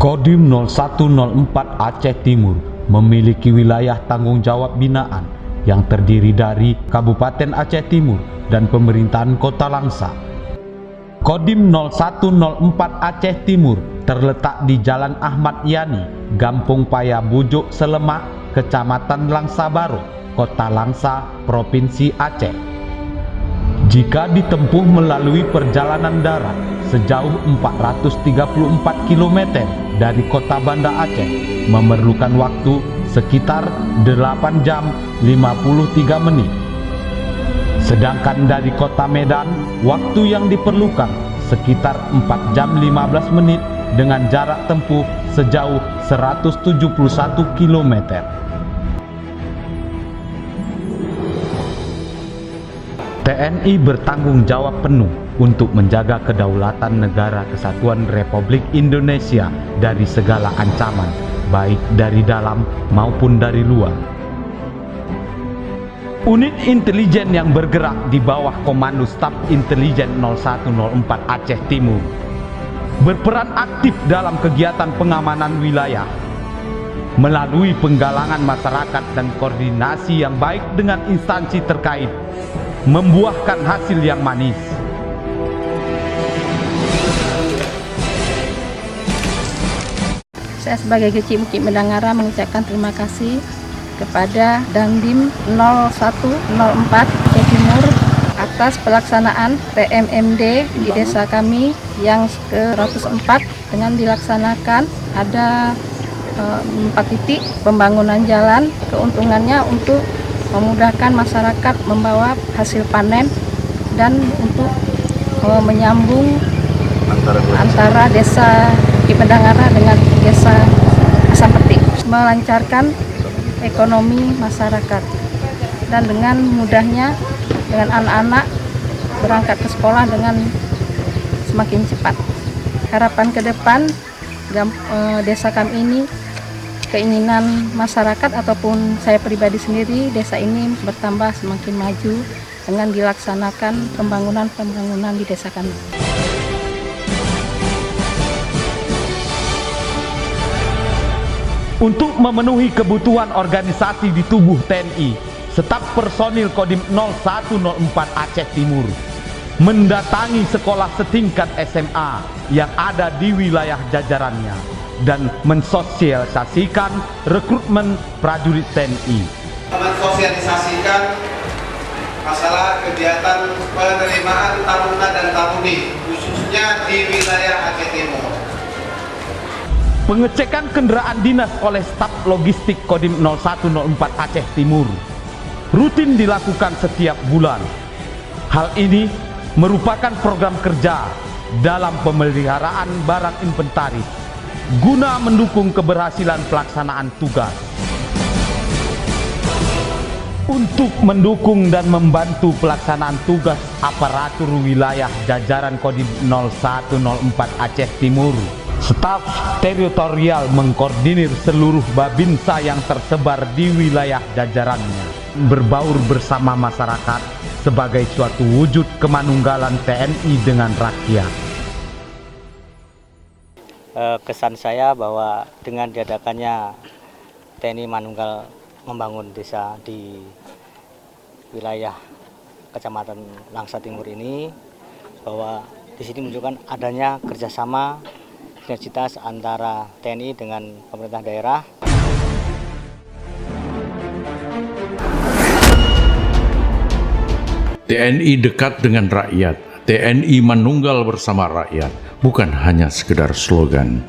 Kodim 0104 Aceh Timur memiliki wilayah tanggung jawab binaan yang terdiri dari Kabupaten Aceh Timur dan Pemerintahan Kota Langsa. Kodim 0104 Aceh Timur terletak di Jalan Ahmad Yani, Gampung Paya Bujuk Selemak, Kecamatan Langsa Baro, Kota Langsa, Provinsi Aceh. Jika ditempuh melalui perjalanan darat sejauh 434 km dari kota Banda Aceh, memerlukan waktu sekitar 8 jam 53 menit. Sedangkan dari kota Medan, waktu yang diperlukan sekitar 4 jam 15 menit dengan jarak tempuh sejauh 171 km. TNI bertanggung jawab penuh untuk menjaga kedaulatan Negara Kesatuan Republik Indonesia dari segala ancaman, baik dari dalam maupun dari luar. Unit intelijen yang bergerak di bawah Komando Staf Intelijen 0104 Aceh Timur berperan aktif dalam kegiatan pengamanan wilayah melalui penggalangan masyarakat dan koordinasi yang baik dengan instansi terkait, membuahkan hasil yang manis. Saya sebagai Kecik Bukit Mendangara mengucapkan terima kasih kepada Dandim 0104 Aceh Timur atas pelaksanaan PMMD di desa kami yang ke-104 dengan dilaksanakan ada 4 titik pembangunan jalan. Keuntungannya untuk memudahkan masyarakat membawa hasil panen dan untuk menyambung antara desa Bukit Mendangara dengan desa Asampeti, melancarkan ekonomi masyarakat dan dengan mudahnya dengan anak-anak berangkat ke sekolah dengan semakin cepat. Harapan ke depan desa kami ini, keinginan masyarakat ataupun saya pribadi sendiri, desa ini bertambah semakin maju dengan dilaksanakan pembangunan di desa kami. Untuk memenuhi kebutuhan organisasi di tubuh TNI, staf personil Kodim 0104 Aceh Timur mendatangi sekolah setingkat SMA yang ada di wilayah jajarannya dan mensosialisasikan rekrutmen prajurit TNI. Mensosialisasikan masalah kegiatan penerimaan taruna dan taruni khususnya di wilayah Aceh Timur. Pengecekan kendaraan dinas oleh staf logistik Kodim 0104 Aceh Timur rutin dilakukan setiap bulan. Hal ini merupakan program kerja dalam pemeliharaan barang inventaris guna mendukung keberhasilan pelaksanaan tugas. Untuk mendukung dan membantu pelaksanaan tugas aparatur wilayah jajaran Kodim 0104 Aceh Timur, staf teritorial mengkoordinir seluruh babinsa yang tersebar di wilayah jajarannya, berbaur bersama masyarakat sebagai suatu wujud kemanunggalan TNI dengan rakyat. Kesan saya bahwa dengan diadakannya TNI Manunggal membangun desa di wilayah Kecamatan Langsa Timur ini, bahwa di sini menunjukkan adanya kerjasama sinergitas antara TNI dengan pemerintah daerah. TNI dekat dengan rakyat, TNI manunggal bersama rakyat, bukan hanya sekedar slogan.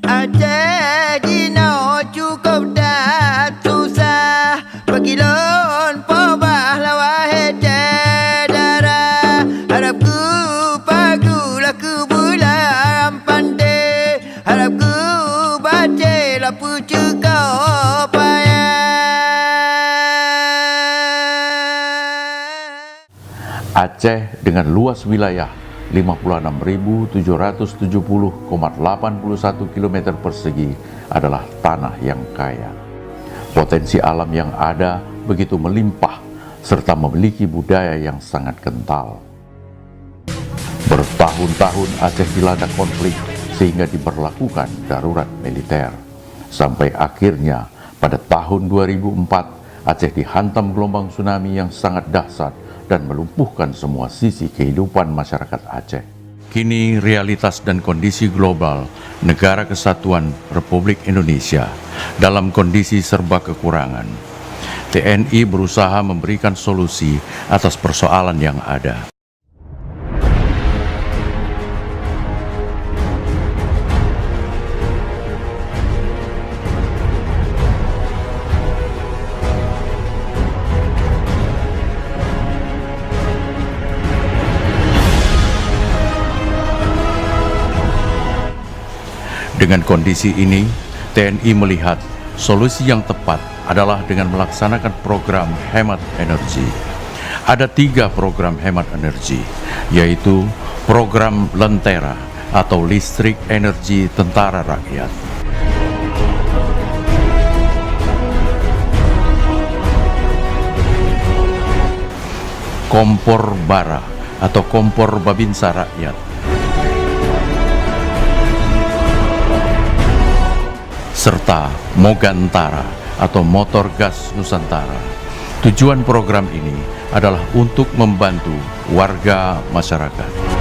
Aceh Gino cukup dah susah Pagilon pobah lawa hece darah Harapku pagulah ku bulan pandai Harapku baca lapu cukup Aceh dengan luas wilayah 56.770,81 km persegi adalah tanah yang kaya. Potensi alam yang ada begitu melimpah serta memiliki budaya yang sangat kental. Bertahun-tahun Aceh dilanda konflik sehingga diberlakukan darurat militer. Sampai akhirnya pada tahun 2004 Aceh dihantam gelombang tsunami yang sangat dahsyat dan melumpuhkan semua sisi kehidupan masyarakat Aceh. Kini realitas dan kondisi global Negara Kesatuan Republik Indonesia dalam kondisi serba kekurangan. TNI berusaha memberikan solusi atas persoalan yang ada. Dengan kondisi ini, TNI melihat solusi yang tepat adalah dengan melaksanakan program hemat energi. Ada 3 program hemat energi, yaitu program Lentera atau Listrik Energi Tentara Rakyat, Kompor Bara atau Kompor Babinsa Rakyat, serta Mogantara atau Motor Gas Nusantara. Tujuan program ini adalah untuk membantu warga masyarakat.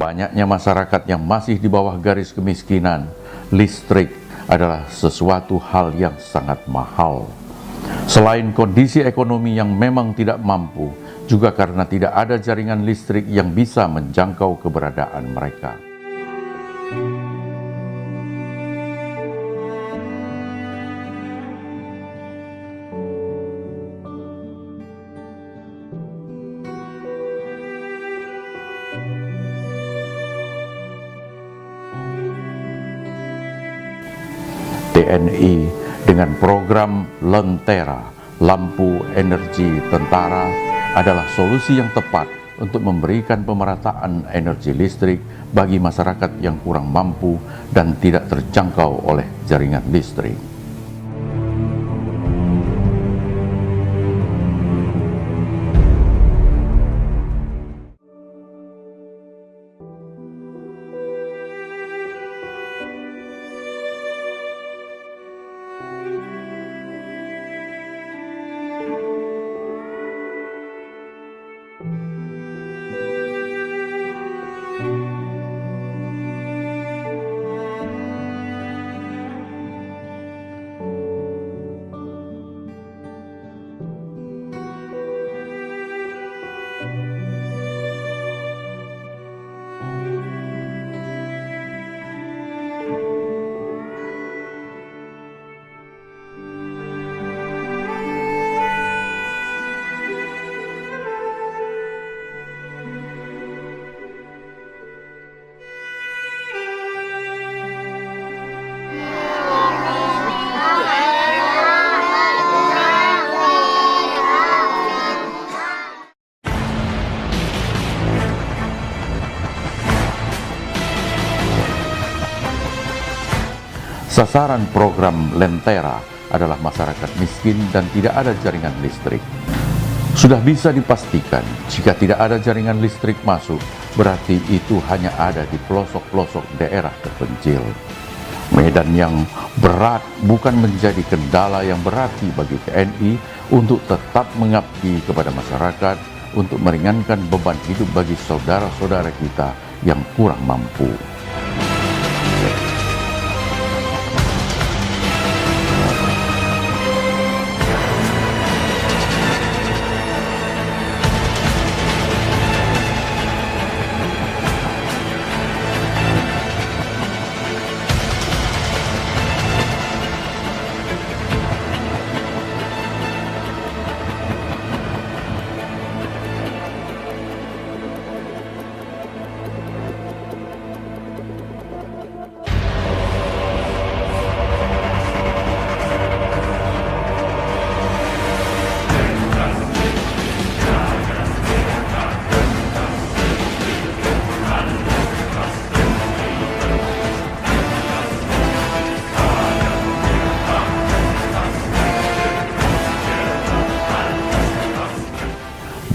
Banyaknya masyarakat yang masih di bawah garis kemiskinan, listrik adalah sesuatu hal yang sangat mahal. Selain kondisi ekonomi yang memang tidak mampu, juga karena tidak ada jaringan listrik yang bisa menjangkau keberadaan mereka. TNI dengan program Lentera, lampu energi tentara, adalah solusi yang tepat untuk memberikan pemerataan energi listrik bagi masyarakat yang kurang mampu dan tidak terjangkau oleh jaringan listrik. Sasaran program Lentera adalah masyarakat miskin dan tidak ada jaringan listrik. Sudah bisa dipastikan jika tidak ada jaringan listrik masuk, berarti itu hanya ada di pelosok-pelosok daerah terpencil. Medan yang berat bukan menjadi kendala yang berarti bagi TNI untuk tetap mengabdi kepada masyarakat untuk meringankan beban hidup bagi saudara-saudara kita yang kurang mampu.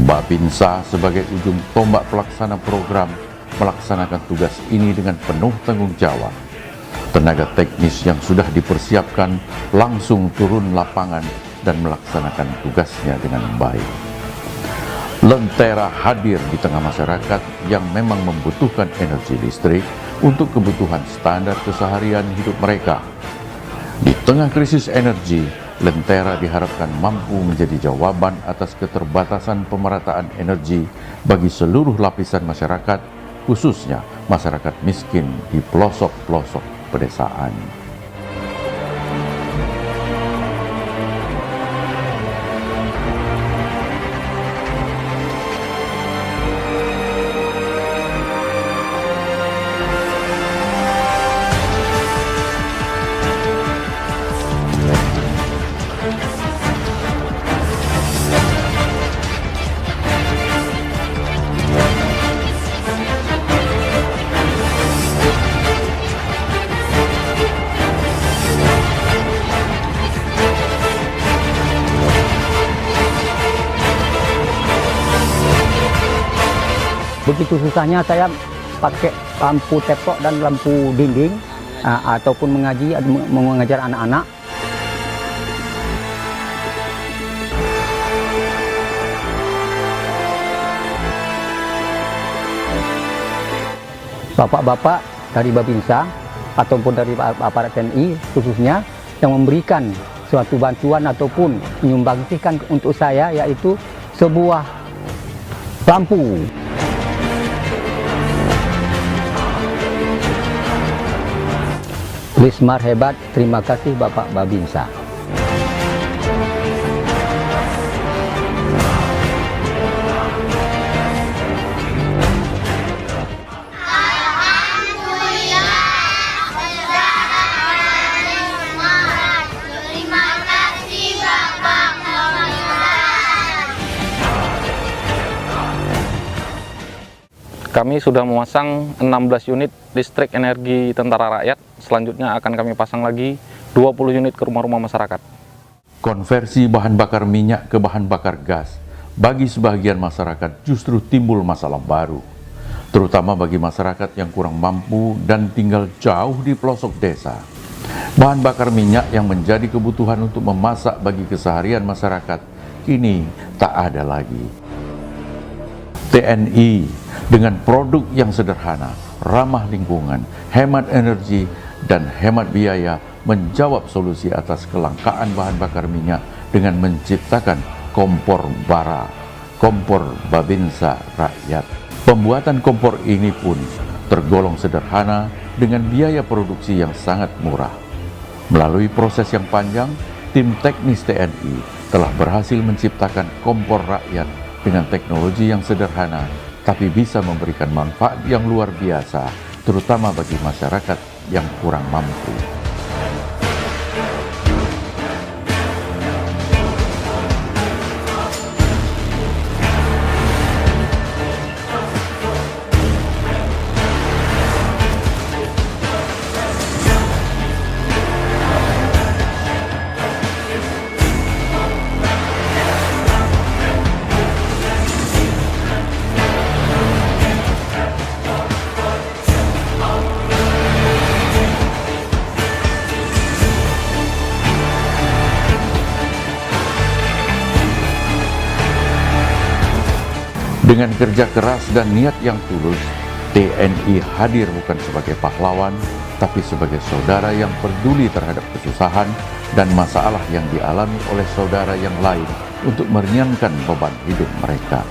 Babinsa sebagai ujung tombak pelaksana program melaksanakan tugas ini dengan penuh tanggung jawab. Tenaga teknis yang sudah dipersiapkan langsung turun lapangan dan melaksanakan tugasnya dengan baik. Lentera hadir di tengah masyarakat yang memang membutuhkan energi listrik untuk kebutuhan standar keseharian hidup mereka. Di tengah krisis energi, Lentera diharapkan mampu menjadi jawaban atas keterbatasan pemerataan energi bagi seluruh lapisan masyarakat, khususnya masyarakat miskin di pelosok-pelosok pedesaan. Begitu susahnya saya pakai lampu tepok dan lampu dinding ataupun mengajar anak-anak. Bapak-bapak dari Babinsa ataupun dari aparat TNI khususnya yang memberikan suatu bantuan ataupun menyumbangsikan untuk saya, yaitu sebuah lampu. Wismar hebat, terima kasih Bapak Babinsa. Kami sudah memasang 16 unit listrik energi Tentara Rakyat. Selanjutnya akan kami pasang lagi 20 unit ke rumah-rumah masyarakat. Konversi bahan bakar minyak ke bahan bakar gas bagi sebagian masyarakat justru timbul masalah baru, terutama bagi masyarakat yang kurang mampu dan tinggal jauh di pelosok desa. Bahan bakar minyak yang menjadi kebutuhan untuk memasak bagi keseharian masyarakat kini tak ada lagi. TNI dengan produk yang sederhana, ramah lingkungan, hemat energi, dan hemat biaya menjawab solusi atas kelangkaan bahan bakar minyak dengan menciptakan kompor bara, kompor Babinsa Rakyat. Pembuatan kompor ini pun tergolong sederhana dengan biaya produksi yang sangat murah. Melalui proses yang panjang, tim teknis TNI telah berhasil menciptakan kompor rakyat dengan teknologi yang sederhana, tapi bisa memberikan manfaat yang luar biasa, terutama bagi masyarakat yang kurang mampu. Dengan kerja keras dan niat yang tulus, TNI hadir bukan sebagai pahlawan, tapi sebagai saudara yang peduli terhadap kesusahan dan masalah yang dialami oleh saudara yang lain untuk meringankan beban hidup mereka.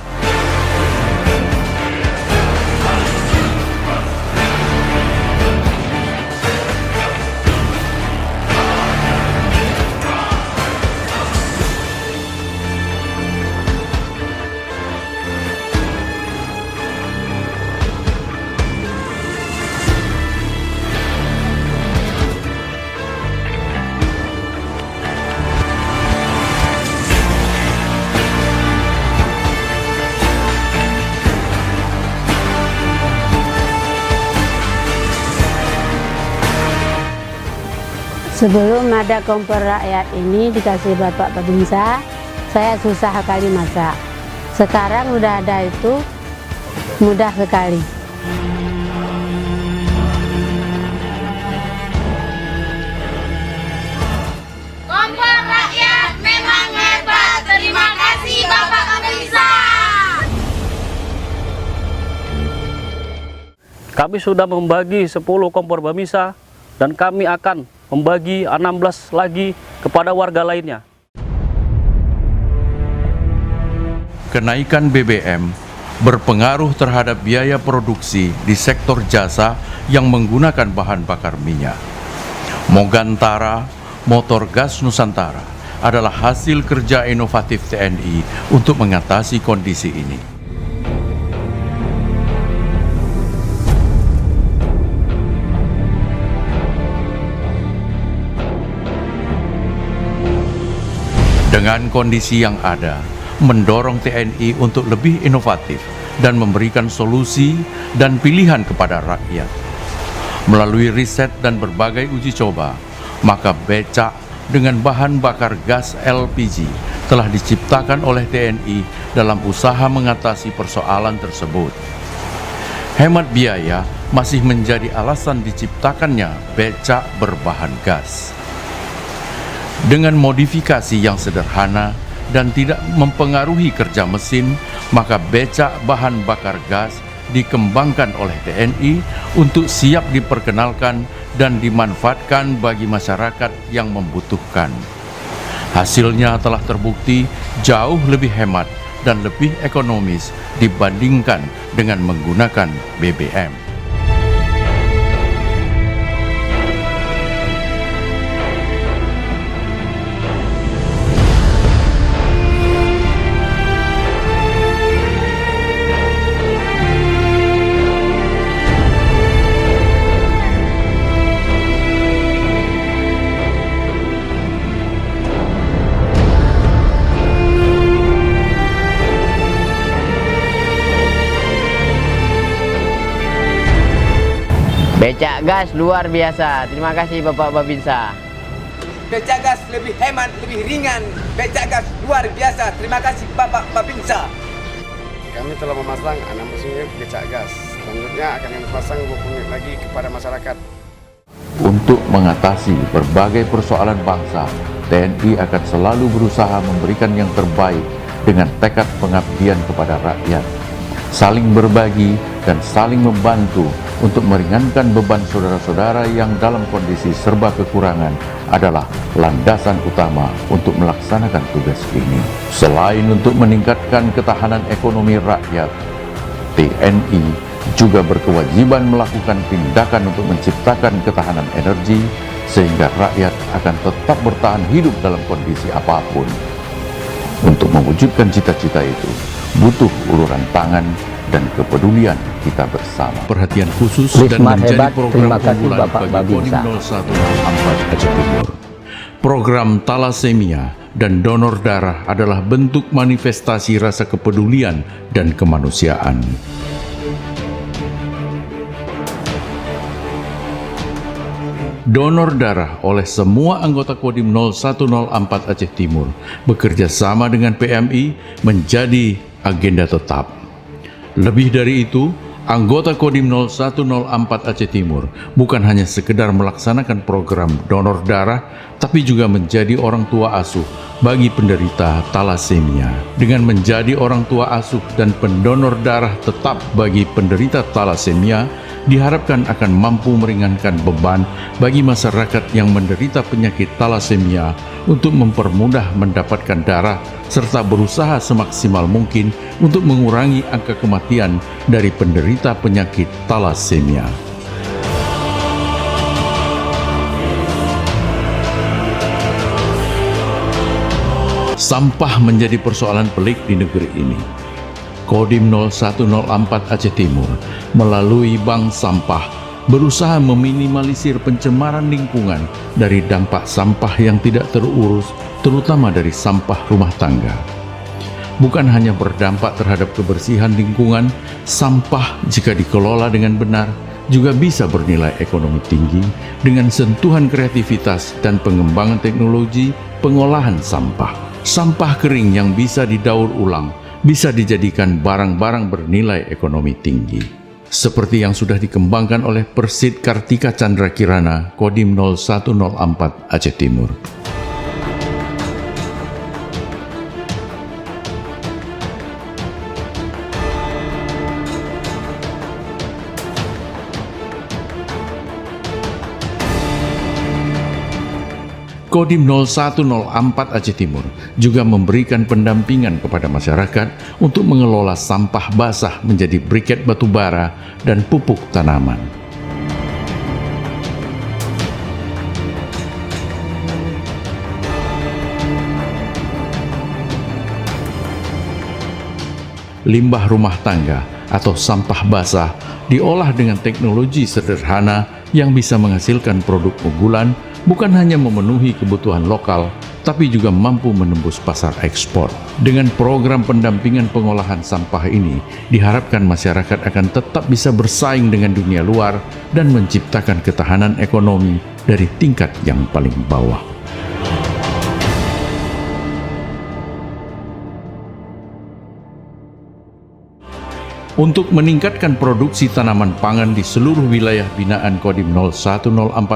Sebelum ada kompor rakyat ini dikasih Bapak Babinsa, saya susah sekali masak. Sekarang udah ada itu, mudah sekali. Kompor rakyat memang hebat. Terima kasih Bapak Babinsa. Kami sudah membagi 10 kompor Babinsa dan kami akan membagi 16 lagi kepada warga lainnya. Kenaikan BBM berpengaruh terhadap biaya produksi di sektor jasa yang menggunakan bahan bakar minyak. Mogantara, Motor Gas Nusantara, adalah hasil kerja inovatif TNI untuk mengatasi kondisi ini. Dengan kondisi yang ada, mendorong TNI untuk lebih inovatif dan memberikan solusi dan pilihan kepada rakyat. Melalui riset dan berbagai uji coba, maka becak dengan bahan bakar gas LPG telah diciptakan oleh TNI dalam usaha mengatasi persoalan tersebut. Hemat biaya masih menjadi alasan diciptakannya becak berbahan gas. Dengan modifikasi yang sederhana dan tidak mempengaruhi kerja mesin, maka becak bahan bakar gas dikembangkan oleh TNI untuk siap diperkenalkan dan dimanfaatkan bagi masyarakat yang membutuhkan. Hasilnya telah terbukti jauh lebih hemat dan lebih ekonomis dibandingkan dengan menggunakan BBM. Becak gas luar biasa. Terima kasih Bapak Babinsa. Becak gas lebih hemat, lebih ringan. Becak gas luar biasa. Terima kasih Bapak Babinsa. Kami telah memasang 60 unit becak gas. Selanjutnya akan kami pasang 20 unit lagi kepada masyarakat. Untuk mengatasi berbagai persoalan bangsa, TNI akan selalu berusaha memberikan yang terbaik dengan tekad pengabdian kepada rakyat, saling berbagi dan saling membantu untuk meringankan beban saudara-saudara yang dalam kondisi serba kekurangan adalah landasan utama untuk melaksanakan tugas ini. Selain untuk meningkatkan ketahanan ekonomi rakyat, TNI juga berkewajiban melakukan tindakan untuk menciptakan ketahanan energi sehingga rakyat akan tetap bertahan hidup dalam kondisi apapun. Untuk mewujudkan cita-cita itu, butuh uluran tangan dan kepedulian kita bersama. Perhatian khusus dan menjadi program unggulan bagi Kodim 0164 Aceh Timur. Program talasemia dan donor darah adalah bentuk manifestasi rasa kepedulian dan kemanusiaan. Donor darah oleh semua anggota Kodim 0104 Aceh Timur bekerja sama dengan PMI menjadi agenda tetap. Lebih dari itu, Anggota Kodim 0104 Aceh Timur bukan hanya sekedar melaksanakan program donor darah, tapi juga menjadi orang tua asuh bagi penderita talasemia. Dengan menjadi orang tua asuh dan pendonor darah tetap bagi penderita talasemia, diharapkan akan mampu meringankan beban bagi masyarakat yang menderita penyakit talasemia untuk mempermudah mendapatkan darah serta berusaha semaksimal mungkin untuk mengurangi angka kematian dari penderita penyakit talasemia. Sampah menjadi persoalan pelik di negeri ini. Kodim 0104 Aceh Timur melalui Bank Sampah berusaha meminimalisir pencemaran lingkungan dari dampak sampah yang tidak terurus, terutama dari sampah rumah tangga. Bukan hanya berdampak terhadap kebersihan lingkungan, sampah jika dikelola dengan benar juga bisa bernilai ekonomi tinggi dengan sentuhan kreativitas dan pengembangan teknologi pengolahan sampah. Sampah kering yang bisa didaur ulang bisa dijadikan barang-barang bernilai ekonomi tinggi. Seperti yang sudah dikembangkan oleh Persit Kartika Chandra Kirana, Kodim 0104 Aceh Timur. Kodim 0104 Aceh Timur juga memberikan pendampingan kepada masyarakat untuk mengelola sampah basah menjadi briket batubara dan pupuk tanaman. Limbah rumah tangga atau sampah basah diolah dengan teknologi sederhana yang bisa menghasilkan produk unggulan, bukan hanya memenuhi kebutuhan lokal, tapi juga mampu menembus pasar ekspor. Dengan program pendampingan pengolahan sampah ini, diharapkan masyarakat akan tetap bisa bersaing dengan dunia luar dan menciptakan ketahanan ekonomi dari tingkat yang paling bawah. Untuk meningkatkan produksi tanaman pangan di seluruh wilayah binaan Kodim 0104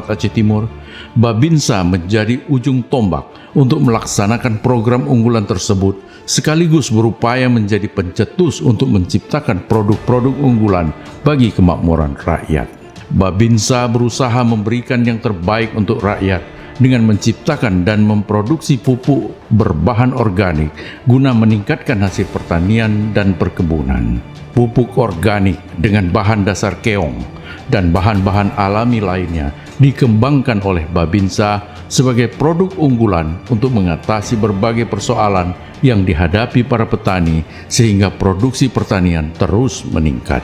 Aceh Timur, Babinsa menjadi ujung tombak untuk melaksanakan program unggulan tersebut, sekaligus berupaya menjadi pencetus untuk menciptakan produk-produk unggulan bagi kemakmuran rakyat. Babinsa berusaha memberikan yang terbaik untuk rakyat dengan menciptakan dan memproduksi pupuk berbahan organik guna meningkatkan hasil pertanian dan perkebunan. Pupuk organik dengan bahan dasar keong dan bahan-bahan alami lainnya dikembangkan oleh Babinsa sebagai produk unggulan untuk mengatasi berbagai persoalan yang dihadapi para petani sehingga produksi pertanian terus meningkat.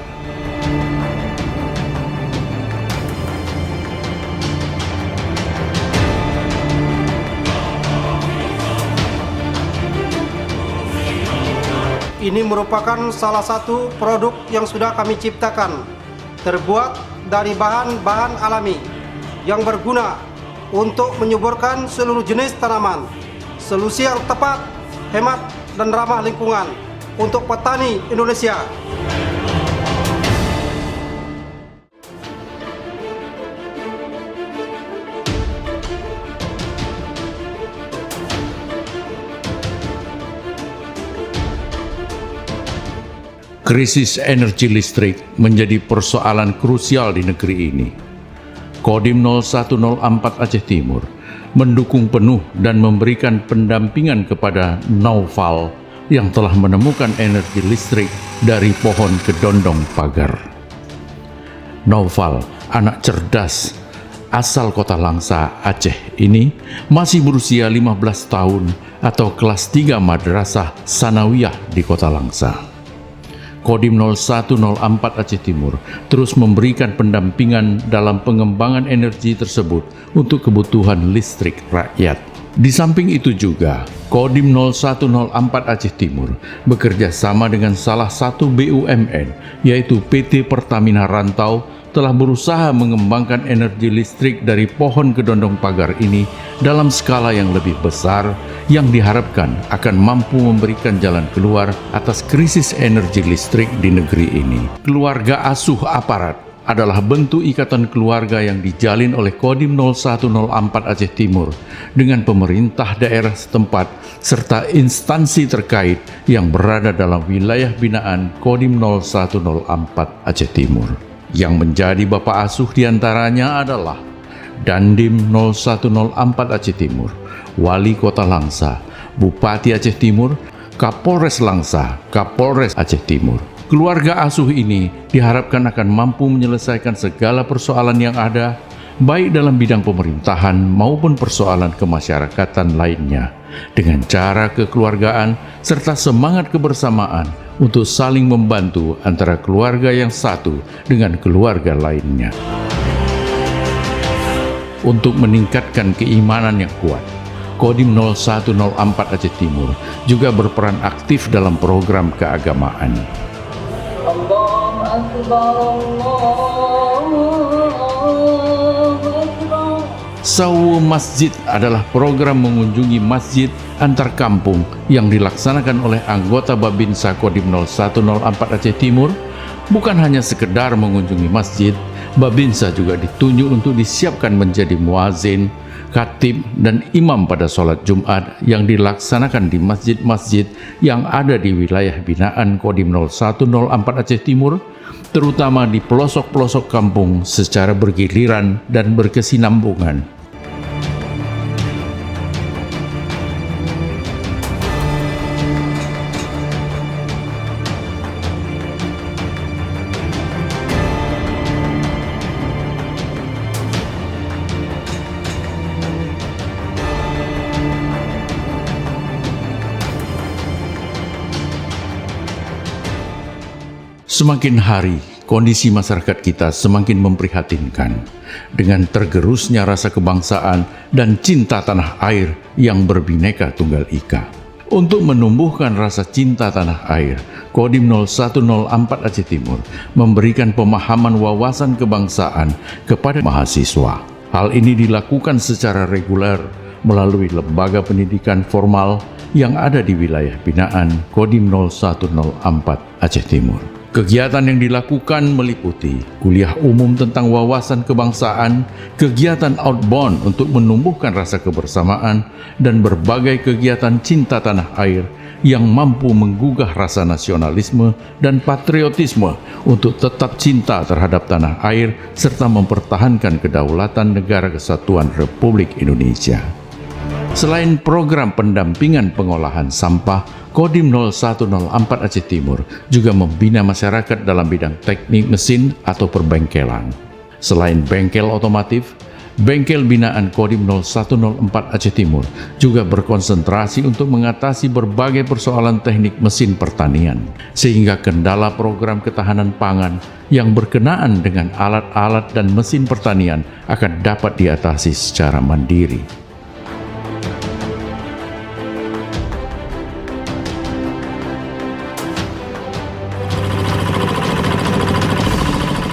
Ini merupakan salah satu produk yang sudah kami ciptakan, terbuat dari bahan-bahan alami yang berguna untuk menyuburkan seluruh jenis tanaman. Solusi yang tepat, hemat, dan ramah lingkungan untuk petani Indonesia. Krisis energi listrik menjadi persoalan krusial di negeri ini. Kodim 0104 Aceh Timur mendukung penuh dan memberikan pendampingan kepada Naufal yang telah menemukan energi listrik dari pohon kedondong pagar. Naufal, anak cerdas asal Kota Langsa, Aceh ini masih berusia 15 tahun atau kelas 3 Madrasah Sanawiyah di Kota Langsa. Kodim 0104 Aceh Timur terus memberikan pendampingan dalam pengembangan energi tersebut untuk kebutuhan listrik rakyat. Di samping itu juga, Kodim 0104 Aceh Timur bekerja sama dengan salah satu BUMN, yaitu PT Pertamina Rantau, telah berusaha mengembangkan energi listrik dari pohon kedondong pagar ini dalam skala yang lebih besar yang diharapkan akan mampu memberikan jalan keluar atas krisis energi listrik di negeri ini. Keluarga asuh aparat adalah bentuk ikatan keluarga yang dijalin oleh Kodim 0104 Aceh Timur dengan pemerintah daerah setempat serta instansi terkait yang berada dalam wilayah binaan Kodim 0104 Aceh Timur. Yang menjadi bapak asuh diantaranya adalah Dandim 0104 Aceh Timur, Wali Kota Langsa, Bupati Aceh Timur, Kapolres Langsa, Kapolres Aceh Timur. Keluarga asuh ini diharapkan akan mampu menyelesaikan segala persoalan yang ada, baik dalam bidang pemerintahan maupun persoalan kemasyarakatan lainnya, dengan cara kekeluargaan serta semangat kebersamaan untuk saling membantu antara keluarga yang satu dengan keluarga lainnya. Untuk meningkatkan keimanan yang kuat, Kodim 0104 Aceh Timur juga berperan aktif dalam program keagamaan. Sawu Masjid adalah program mengunjungi masjid antar kampung yang dilaksanakan oleh anggota Babinsa Kodim 0104 Aceh Timur. Bukan hanya sekedar mengunjungi masjid, Babinsa juga ditunjuk untuk disiapkan menjadi muazin, khatib, dan imam pada sholat Jumat yang dilaksanakan di masjid-masjid yang ada di wilayah binaan Kodim 0104 Aceh Timur, terutama di pelosok-pelosok kampung secara bergiliran dan berkesinambungan. Semakin hari, kondisi masyarakat kita semakin memprihatinkan dengan tergerusnya rasa kebangsaan dan cinta tanah air yang berbineka tunggal ika. Untuk menumbuhkan rasa cinta tanah air, Kodim 0104 Aceh Timur memberikan pemahaman wawasan kebangsaan kepada mahasiswa. Hal ini dilakukan secara reguler melalui lembaga pendidikan formal yang ada di wilayah binaan Kodim 0104 Aceh Timur. Kegiatan yang dilakukan meliputi kuliah umum tentang wawasan kebangsaan, kegiatan outbound untuk menumbuhkan rasa kebersamaan, dan berbagai kegiatan cinta tanah air yang mampu menggugah rasa nasionalisme dan patriotisme untuk tetap cinta terhadap tanah air serta mempertahankan kedaulatan Negara Kesatuan Republik Indonesia. Selain program pendampingan pengolahan sampah, Kodim 0104 Aceh Timur juga membina masyarakat dalam bidang teknik mesin atau perbengkelan. Selain bengkel otomotif, bengkel binaan Kodim 0104 Aceh Timur juga berkonsentrasi untuk mengatasi berbagai persoalan teknik mesin pertanian, sehingga kendala program ketahanan pangan yang berkenaan dengan alat-alat dan mesin pertanian akan dapat diatasi secara mandiri.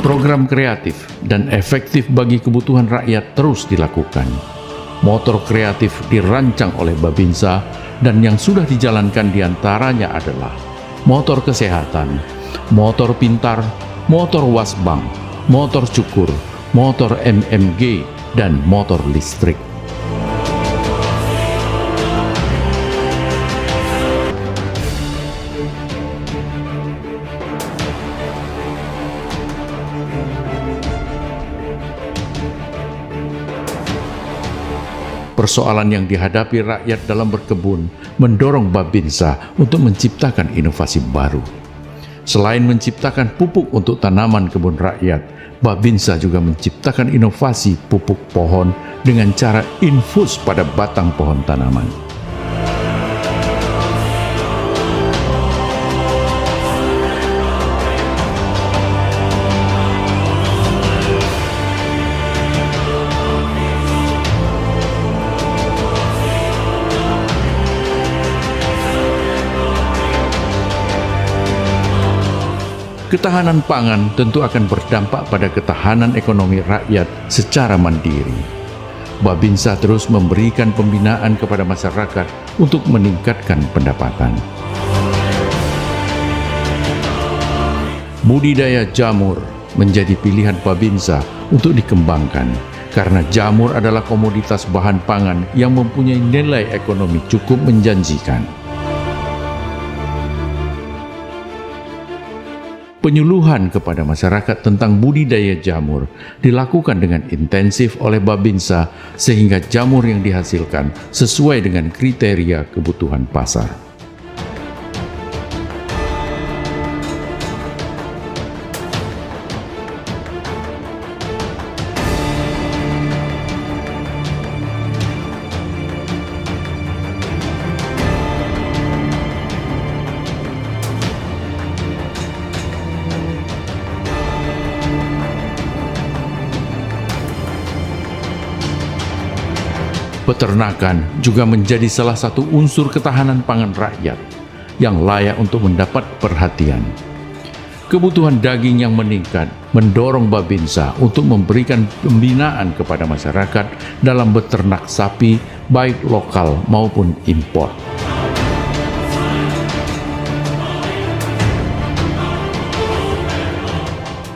Program kreatif dan efektif bagi kebutuhan rakyat terus dilakukan. Motor kreatif dirancang oleh Babinsa dan yang sudah dijalankan diantaranya adalah motor kesehatan, motor pintar, motor wasbang, motor cukur, motor MMG, dan motor listrik. Persoalan yang dihadapi rakyat dalam berkebun mendorong Babinsa untuk menciptakan inovasi baru. Selain menciptakan pupuk untuk tanaman kebun rakyat, Babinsa juga menciptakan inovasi pupuk pohon dengan cara infus pada batang pohon tanaman. Ketahanan pangan tentu akan berdampak pada ketahanan ekonomi rakyat secara mandiri. Babinsa terus memberikan pembinaan kepada masyarakat untuk meningkatkan pendapatan. Budidaya jamur menjadi pilihan Babinsa untuk dikembangkan karena jamur adalah komoditas bahan pangan yang mempunyai nilai ekonomi cukup menjanjikan. Penyuluhan kepada masyarakat tentang budidaya jamur dilakukan dengan intensif oleh Babinsa sehingga jamur yang dihasilkan sesuai dengan kriteria kebutuhan pasar. Peternakan juga menjadi salah satu unsur ketahanan pangan rakyat yang layak untuk mendapat perhatian. Kebutuhan daging yang meningkat mendorong Babinsa untuk memberikan pembinaan kepada masyarakat dalam beternak sapi baik lokal maupun impor.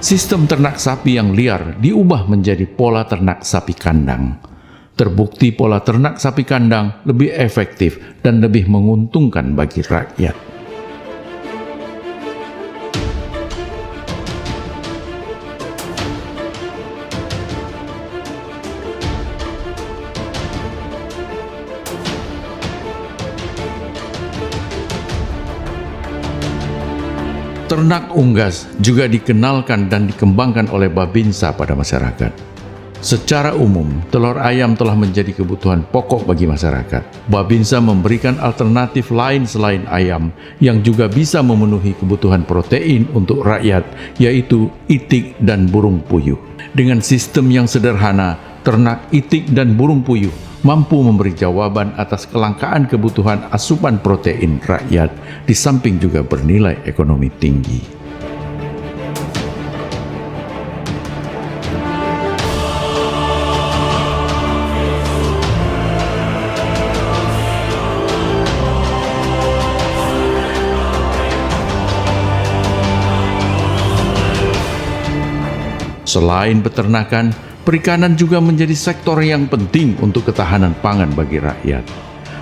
Sistem ternak sapi yang liar diubah menjadi pola ternak sapi kandang. Terbukti pola ternak sapi kandang lebih efektif dan lebih menguntungkan bagi rakyat. Ternak unggas juga dikenalkan dan dikembangkan oleh Babinsa pada masyarakat. Secara umum, telur ayam telah menjadi kebutuhan pokok bagi masyarakat. Babinsa memberikan alternatif lain selain ayam yang juga bisa memenuhi kebutuhan protein untuk rakyat, yaitu itik dan burung puyuh. Dengan sistem yang sederhana, ternak itik dan burung puyuh mampu memberi jawaban atas kelangkaan kebutuhan asupan protein rakyat, di samping juga bernilai ekonomi tinggi. Selain peternakan, perikanan juga menjadi sektor yang penting untuk ketahanan pangan bagi rakyat.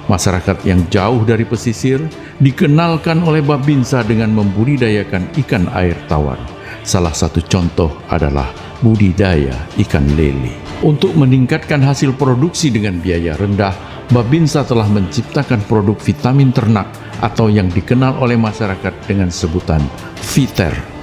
Masyarakat yang jauh dari pesisir dikenalkan oleh Babinsa dengan membudidayakan ikan air tawar. Salah satu contoh adalah budidaya ikan lele. Untuk meningkatkan hasil produksi dengan biaya rendah, Babinsa telah menciptakan produk vitamin ternak atau yang dikenal oleh masyarakat dengan sebutan Viter.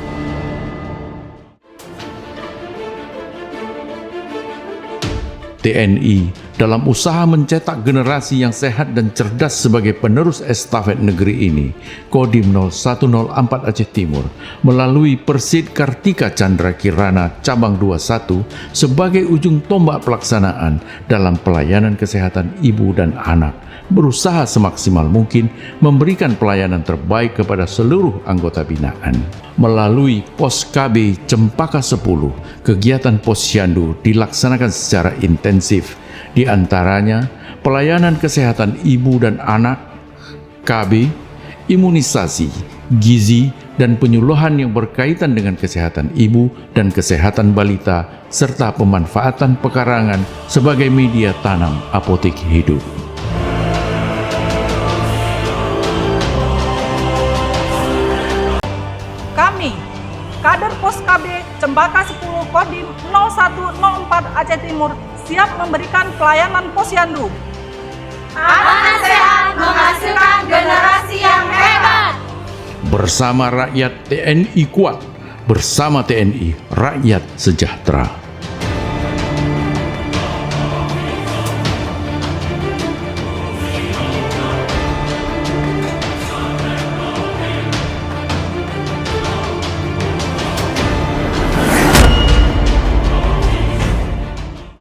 TNI dalam usaha mencetak generasi yang sehat dan cerdas sebagai penerus estafet negeri ini, Kodim 0104 Aceh Timur melalui Persid Kartika Chandra Kirana Cabang 21 sebagai ujung tombak pelaksanaan dalam pelayanan kesehatan ibu dan anak, berusaha semaksimal mungkin memberikan pelayanan terbaik kepada seluruh anggota binaan. Melalui Pos KB Cempaka 10, kegiatan Posyandu dilaksanakan secara intensif, di antaranya pelayanan kesehatan ibu dan anak, KB, imunisasi, gizi, dan penyuluhan yang berkaitan dengan kesehatan ibu dan kesehatan balita, serta pemanfaatan pekarangan sebagai media tanam apotek hidup. Kami, kader Pos KB Cempaka 10 Kodim 0104 Aceh Timur, siap memberikan pelayanan posyandu. Anak sehat menghasilkan generasi yang hebat. Bersama rakyat TNI kuat, bersama TNI rakyat sejahtera.